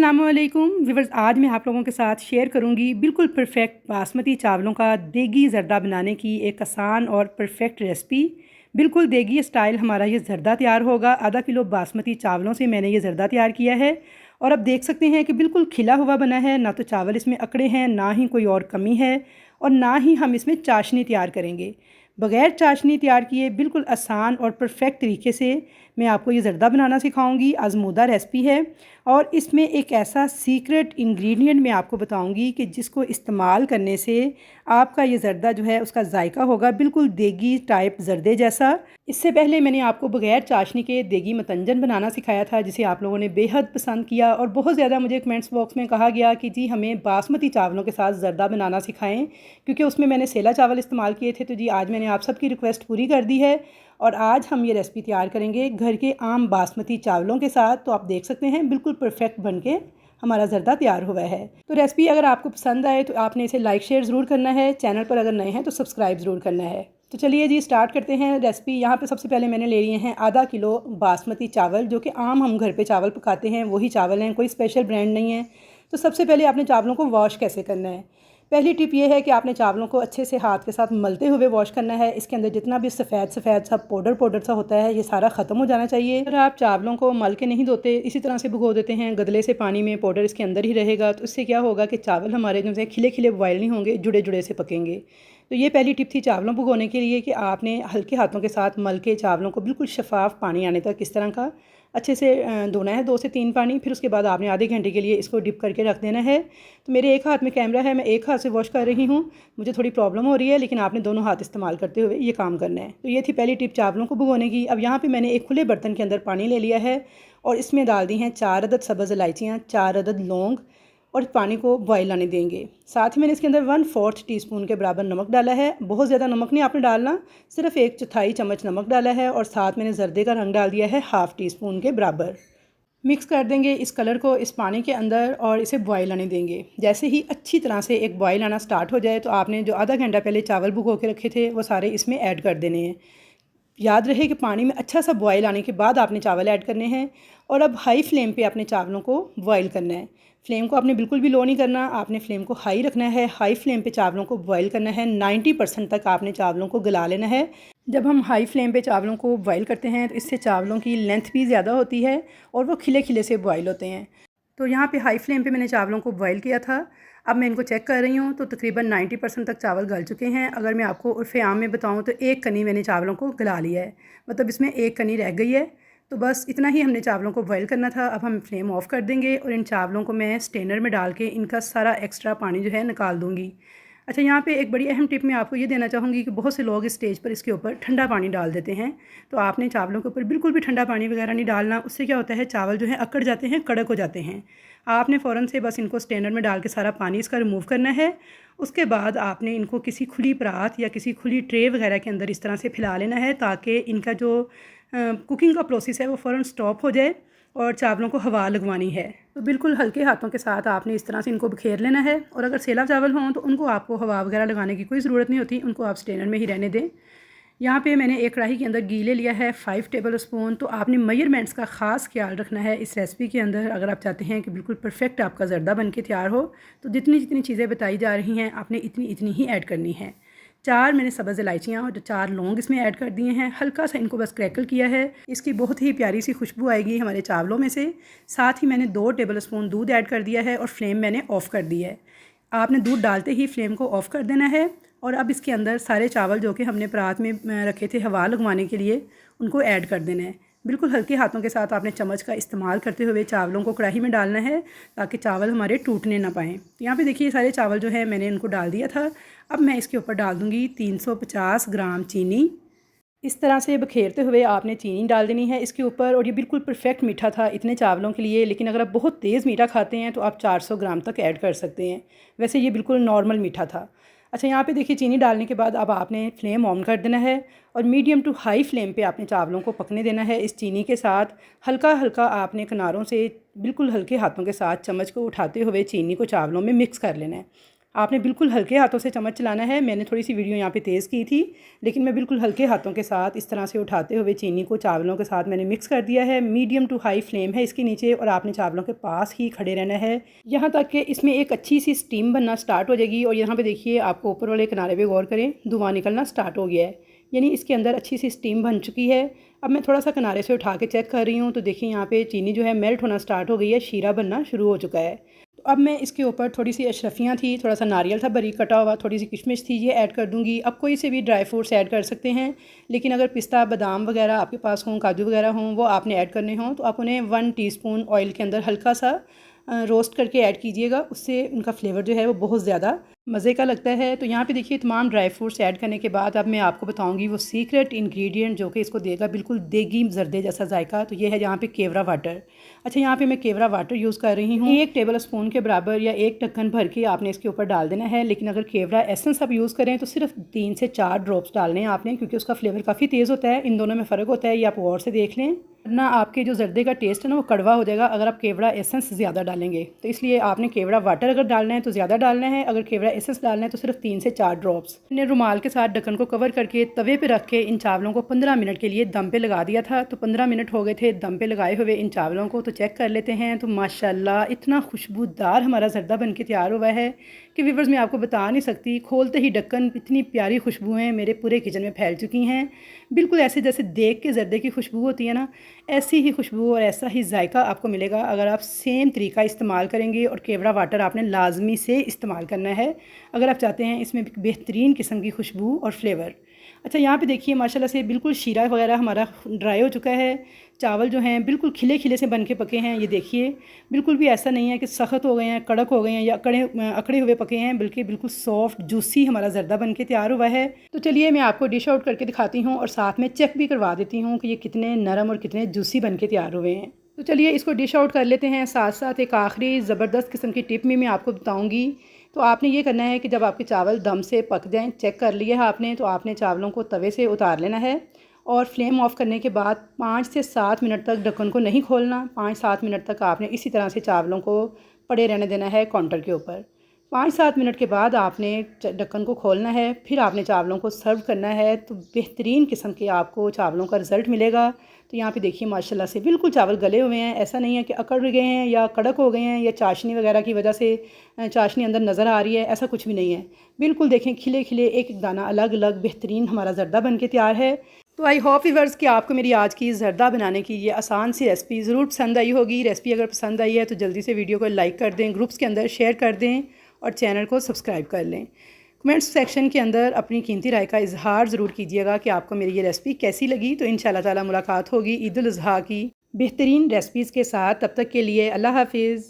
अस्सलामुअलैकुम व्यूअर्स, आज मैं आप लोगों के साथ शेयर करूंगी बिल्कुल परफेक्ट बासमती चावलों का देगी ज़र्दा बनाने की एक आसान और परफेक्ट रेसिपी। बिल्कुल देगी स्टाइल हमारा ये ज़र्दा तैयार होगा। आधा किलो बासमती चावलों से मैंने ये ज़र्दा तैयार किया है और अब देख सकते हैं कि बिल्कुल खिला हुआ बना है। ना तो चावल इसमें अकड़े हैं, ना ही कोई और कमी है और ना ही हम इसमें चाशनी तैयार करेंगे। बग़ैर चाशनी तैयार किए बिल्कुल आसान और परफेक्ट तरीके से मैं आपको ये ज़र्दा बनाना सिखाऊंगी। आज़मूदा रेसिपी है और इसमें एक ऐसा सीक्रेट इंग्रेडिएंट मैं आपको बताऊंगी कि जिसको इस्तेमाल करने से आपका ये ज़र्दा जो है उसका जायका होगा बिल्कुल देगी टाइप ज़र्दे जैसा। इससे पहले मैंने आपको बग़ैर चाशनी के देगी मतंजन बनाना सिखाया था, जिसे आप लोगों ने बेहद पसंद किया और बहुत ज़्यादा मुझे कमेंट्स बॉक्स में कहा गया कि जी हमें बासमती चावलों के साथ ज़र्दा बनाना सिखाएं, क्योंकि उसमें मैंने सेला चावल इस्तेमाल किए थे। तो जी आज मैंने आप सबकी रिक्वेस्ट पूरी कर दी है और आज हम ये रेसिपी तैयार करेंगे घर के आम बासमती चावलों के साथ। तो आप देख सकते हैं बिल्कुल परफेक्ट बनके हमारा ज़र्दा तैयार हुआ है। तो रेसिपी अगर आपको पसंद आए तो आपने इसे लाइक शेयर ज़रूर करना है। चैनल पर अगर नए हैं तो सब्सक्राइब ज़रूर करना है। तो चलिए जी स्टार्ट करते हैं रेसिपी। यहाँ पे सबसे पहले मैंने ले लिए हैं आधा किलो बासमती चावल, जो कि आम हम घर पे चावल पकाते हैं वही चावल हैं, कोई स्पेशल ब्रांड नहीं है। तो सबसे पहले आपने चावलों को वॉश कैसे करना है। पहली टिप ये है कि आपने चावलों को अच्छे से हाथ के साथ मलते हुए वॉश करना है। इसके अंदर जितना भी सफ़ेद सा पाउडर सा होता है ये सारा ख़त्म हो जाना चाहिए। अगर आप चावलों को मल के नहीं धोते, इसी तरह से भिगो देते हैं गदले से पानी में, पाउडर इसके अंदर ही रहेगा, तो इससे क्या होगा कि चावल हमारे जो है खिले खिले बॉयल नहीं होंगे, जुड़े जुड़े से पकेंगे। तो ये पहली टिप थी चावलों भिगोने के लिए कि आपने हल्के हाथों के साथ मल के चावलों को बिल्कुल शफाफ पानी आने तक इस तरह का अच्छे से धोना है, 2 से 3 पानी। फिर उसके बाद आपने आधे घंटे के लिए इसको डिप करके रख देना है। तो मेरे एक हाथ में कैमरा है, मैं एक हाथ से वॉश कर रही हूँ, मुझे थोड़ी प्रॉब्लम हो रही है, लेकिन आपने दोनों हाथ इस्तेमाल करते हुए ये काम करना है। तो ये थी पहली टिप चावलों को भिगोने की। अब यहाँ पर मैंने एक खुले बर्तन के अंदर पानी ले लिया है और इसमें डाल दी हैं 4 अदद सब्ज़ इलायचियाँ, 4 अदद लौंग और पानी को बॉयल आने देंगे। साथ ही मैंने इसके अंदर 1/4 टीस्पून के बराबर नमक डाला है। बहुत ज़्यादा नमक नहीं आपने डालना, सिर्फ 1/4 चम्मच नमक डाला है और साथ मैंने ज़र्दे का रंग डाल दिया है 1/2 टीस्पून के बराबर। मिक्स कर देंगे इस कलर को इस पानी के अंदर और इसे बॉयल आने देंगे। जैसे ही अच्छी तरह से एक बॉयल आना स्टार्ट हो जाए तो आपने जो आधा घंटा पहले चावल भिगो के रखे थे वो सारे इसमें ऐड कर देने हैं। याद रहे कि पानी में अच्छा सा बॉयल आने के बाद आपने चावल ऐड करने हैं और अब हाई फ्लेम पे अपने चावलों को बॉयल करना है। फ्लेम को आपने बिल्कुल भी लो नहीं करना, आपने फ्लेम को हाई रखना है। हाई फ्लेम पे चावलों को बॉयल करना है, 90% तक आपने चावलों को गला लेना है। जब हम हाई फ्लेम पे चावलों को बॉयल करते हैं तो इससे चावलों की लेंथ भी ज़्यादा होती है और वो खिले खिले से बॉयल होते हैं। तो यहाँ पे हाई फ्लेम पे मैंने चावलों को बॉयल किया था। अब मैं इनको चेक कर रही हूँ तो तकरीबन 90% तक चावल गल चुके हैं। अगर मैं आपको उर्फ़े आम में बताऊँ तो एक कनी मैंने चावलों को गला लिया है, मतलब इसमें एक कनी रह गई है। तो बस इतना ही हमने चावलों को बॉयल करना था। अब हम फ्लेम ऑफ़ कर देंगे और इन चावलों को मैं स्ट्रेनर में डाल के इनका सारा एक्स्ट्रा पानी जो है निकाल दूँगी। अच्छा, यहाँ पे एक बड़ी अहम टिप मैं आपको ये देना चाहूँगी कि बहुत से लोग इस स्टेज पर इसके ऊपर ठंडा पानी डाल देते हैं। तो आपने चावलों के ऊपर बिल्कुल भी ठंडा पानी वगैरह नहीं डालना, उससे क्या होता है चावल जो है अकड़ जाते हैं, कड़क हो जाते हैं। आपने फ़ौरन से बस इनको स्ट्रेनर में डाल के सारा पानी इसका रिमूव करना है। उसके बाद आपने इनको किसी खुली परात या किसी खुली ट्रे वगैरह के अंदर इस तरह से फैला लेना है ताकि इनका जो कुकिंग का प्रोसेस है वो फ़ौरन स्टॉप हो जाए और चावलों को हवा लगवानी है। तो बिल्कुल हल्के हाथों के साथ आपने इस तरह से इनको बखेर लेना है और अगर सेला चावल हों तो उनको आपको हवा वगैरह लगाने की कोई ज़रूरत नहीं होती, उनको आप स्ट्रेनर में ही रहने दें। यहाँ पे मैंने एक कढ़ाई के अंदर घी ले लिया है 5 टेबल स्पून। तो आपने मेजरमेंट्स का ख़ास ख्याल रखना है इस रेसिपी के अंदर। अगर आप चाहते हैं कि बिल्कुल परफेक्ट आपका ज़र्दा बन के तैयार हो तो जितनी जितनी चीज़ें बताई जा रही हैं आपने इतनी इतनी ही ऐड करनी है। 4 मैंने सब्ज़ इलायचियाँ और 4 लौंग इसमें ऐड कर दिए हैं। हल्का सा इनको बस क्रैकल किया है, इसकी बहुत ही प्यारी सी खुशबू आएगी हमारे चावलों में से। साथ ही मैंने 2 टेबल स्पून दूध ऐड कर दिया है और फ्लेम मैंने ऑफ़ कर दी है। आपने दूध डालते ही फ्लेम को ऑफ़ कर देना है और अब इसके अंदर सारे चावल जो कि हमने परात में रखे थे हवा लगवाने के लिए उनको ऐड कर देना है। बिल्कुल हल्के हाथों के साथ आपने चम्मच का इस्तेमाल करते हुए चावलों को कढ़ाई में डालना है ताकि चावल हमारे टूटने ना पाएँ। तो यहाँ पे देखिए सारे चावल जो है मैंने इनको डाल दिया था। अब मैं इसके ऊपर डाल दूँगी 350 ग्राम चीनी। इस तरह से बखेरते हुए आपने चीनी डाल देनी है इसके ऊपर और ये बिल्कुल परफेक्ट मीठा था इतने चावलों के लिए। लेकिन अगर आप बहुत तेज़ मीठा खाते हैं तो आप 400 ग्राम तक ऐड कर सकते हैं, वैसे ये बिल्कुल नॉर्मल मीठा था। अच्छा, यहाँ पे देखिए चीनी डालने के बाद अब आपने फ्लेम ऑन कर देना है और मीडियम टू हाई फ्लेम पे आपने चावलों को पकने देना है। इस चीनी के साथ हल्का हल्का आपने किनारों से बिल्कुल हल्के हाथों के साथ चम्मच को उठाते हुए चीनी को चावलों में मिक्स कर लेना है। आपने बिल्कुल हल्के हाथों से चम्मच चलाना है। मैंने थोड़ी सी वीडियो यहाँ पे तेज़ की थी, लेकिन मैं बिल्कुल हल्के हाथों के साथ इस तरह से उठाते हुए चीनी को चावलों के साथ मैंने मिक्स कर दिया है। मीडियम टू हाई फ्लेम है इसके नीचे, और आपने चावलों के पास ही खड़े रहना है यहाँ तक कि इसमें एक अच्छी सी स्टीम बनना स्टार्ट हो जाएगी। और यहाँ पर देखिए, आपको ऊपर वाले किनारे पर गौर करें, धुआं निकलना स्टार्ट हो गया है, यानी इसके अंदर अच्छी सी स्टीम बन चुकी है। अब मैं थोड़ा सा किनारे से उठा के चेक कर रही हूँ, तो देखिए यहाँ पे चीनी जो है मेल्ट होना स्टार्ट हो गई है, शीरा बनना शुरू हो चुका है। तो अब मैं इसके ऊपर थोड़ी सी अशरफियाँ थी, थोड़ा सा नारियल था बारीक कटा हुआ, थोड़ी सी किशमिश थी, ये ऐड कर दूँगी। अब कोई से भी ड्राई फ्रूट्स ऐड कर सकते हैं, लेकिन अगर पिस्ता बादाम वगैरह आपके पास हों, काजू वगैरह हों, वो आपने ऐड करने हों तो आप उन्हें 1 टीस्पून ऑयल के अंदर हल्का सा रोस्ट करके ऐड कीजिएगा। उससे उनका फ्लेवर जो है वो बहुत ज़्यादा मज़े का लगता है। तो यहाँ पे देखिए, तमाम ड्राई फ्रूट्स ऐड करने के बाद अब मैं आपको बताऊंगी वो सीक्रेट इंग्रेडिएंट जो कि इसको देगा बिल्कुल देगी जर्दे जैसा जायका। तो ये है यहाँ पे केवड़ा वाटर। अच्छा, यहाँ पे मैं केवड़ा वाटर यूज़ कर रही हूँ। 1 टेबल स्पून के बराबर या 1 ढक्कन भर के आपने इसके ऊपर डाल देना है। लेकिन अगर केवड़ा एसेंस आप यूज़ करें तो सिर्फ 3 से 4 ड्रॉप्स डालने हैं आपने, क्योंकि उसका फ्लेवर काफ़ी तेज़ होता है। इन दोनों में फ़र्क होता है, ये आप गौर से देख लें, वरना आपके जो जर्दे का टेस्ट है ना वो कड़वा हो जाएगा अगर आप केवड़ा एसेंस ज़्यादा डालेंगे। तो इसलिए आपने केवड़ा वाटर अगर डालना है तो ज़्यादा डालना है, अगर केवड़ा एसेंस डालना है तो सिर्फ 3 से 4 ड्रॉप्स। मैंने रुमाल के साथ ढक्कन को कवर करके तवे पे रख के इन चावलों को 15 मिनट के लिए दम पे लगा दिया था। तो 15 मिनट हो गए थे दम पे लगाए हुए इन चावलों को। तो चेक कर लेते हैं। तो माशाल्लाह इतना खुशबूदार हमारा जर्दा बन के तैयार हुआ है कि व्यूअर्स मैं आपको बता नहीं सकती। खोलते ही ढक्कन इतनी प्यारी खुशबुएँ मेरे पूरे किचन में फैल चुकी हैं। बिल्कुल ऐसे जैसे देख के जर्दे की खुशबू होती है ना, ऐसी ही खुशबू और ऐसा ही जायका आपको मिलेगा अगर आप सेम तरीका इस्तेमाल करेंगे। और केवड़ा वाटर आपने लाजमी से इस्तेमाल करना है अगर आप चाहते हैं इसमें बेहतरीन किस्म की खुशबू और फ्लेवर। अच्छा, यहाँ पे देखिए माशाल्लाह से बिल्कुल शीरा वगैरह हमारा ड्राई हो चुका है। चावल जो हैं बिल्कुल खिले खिले से बन के पके हैं। ये देखिए, बिल्कुल भी ऐसा नहीं है कि सख्त हो गए हैं, कड़क हो गए हैं या अकड़े हुए पके हैं, बल्कि बिल्कुल सॉफ्ट जूसी हमारा जर्दा बन के तैयार हुआ है। तो चलिए मैं आपको डिश आउट करके दिखाती हूँ और साथ में चेक भी करवा देती हूँ कि ये कितने नरम और कितने जूसी बन के तैयार हुए हैं। तो चलिए इसको डिश आउट कर लेते हैं। साथ साथ एक आखिरी ज़बरदस्त किस्म की टिप में मैं आपको बताऊँगी। तो आपने ये करना है कि जब आपके चावल दम से पक जाएं, चेक कर लिया है आपने, तो आपने चावलों को तवे से उतार लेना है और फ्लेम ऑफ करने के बाद 5 से 7 मिनट तक ढक्कन को नहीं खोलना। 5-7 मिनट तक आपने इसी तरह से चावलों को पड़े रहने देना है काउंटर के ऊपर। 5-7 मिनट के बाद आपने ढक्कन को खोलना है, फिर आपने चावलों को सर्व करना है। तो बेहतरीन किस्म के आपको चावलों का रिज़ल्ट मिलेगा। तो यहाँ पे देखिए माशाल्लाह से बिल्कुल चावल गले हुए हैं। ऐसा नहीं है कि अकड़ गए हैं या कड़क हो गए हैं या चाशनी वगैरह की वजह से चाशनी अंदर नज़र आ रही है, ऐसा कुछ भी नहीं है। बिल्कुल देखें, खिले खिले एक एक दाना अलग अलग बेहतरीन हमारा जर्दा बन के तैयार है। तो आई होप व्यूअर्स कि आपको मेरी आज की जर्दा बनाने की ये आसान सी रेसिपी ज़रूर पसंद आई होगी। रेसिपी अगर पसंद आई है तो जल्दी से वीडियो को लाइक कर दें, ग्रुप्स के अंदर शेयर कर दें और चैनल को सब्सक्राइब कर लें। कमेंट्स सेक्शन के अंदर अपनी कीमती राय का इजहार ज़रूर कीजिएगा कि आपको मेरी ये रेसिपी कैसी लगी। तो इंशाल्लाह ताला मुलाकात होगी ईद उल अज़हा की बेहतरीन रेसिपीज़ के साथ। तब तक के लिए अल्लाह हाफिज़।